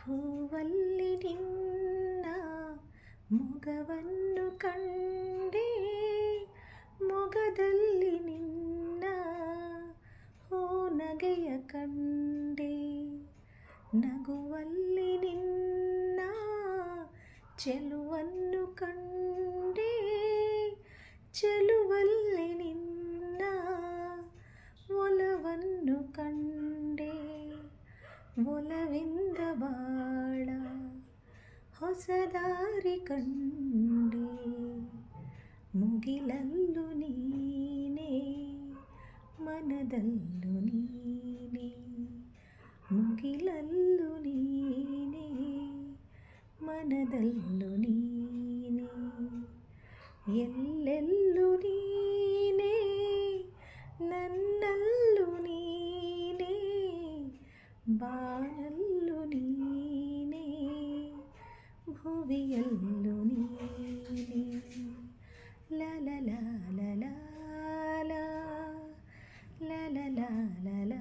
ಹೂವಲ್ಲಿ ನಿನ್ನ ಮೊಗವನ್ನು ಕಂಡೆ, ಮೊಗದಲ್ಲಿ ನಿನ್ನ ನಗೆಯ ಕಂಡೆ, ನಗುವಲ್ಲಿ ನಿನ್ನ ಚೆಲುವನ್ನು ಕಂಡೆ, ಚೆಲುವಲ್ಲಿ ನಿನ್ನ ಒಲವನ್ನು ಕಂಡೆ. ಒಲವಿಂದ ಬಾಳ ಹೊಸ ದಾರಿ ಕಂಡೆ, ಮುಗಿಲಲ್ಲೂ ನೀನೇ ಮನದಲ್ಲೂ ನೀನೇ, ಮುಗಿಲಲ್ಲೂ ನೀನೇ ಮನದಲ್ಲೂ ನೀನೇ, ಎಲ್ಲೆಲ್ಲೂ ನೀನೇ ನನ್ನಲ್ಲೂ ನೀನೇ, ಬಾನಲ್ಲೂ ನೀನೇ ಭುವಿಯಲ್ಲೂ ನೀನೇ. ಲ ಲ ಲ ಲ ಲ ಲ ಲ ಲ ಲ ಲ ಲ.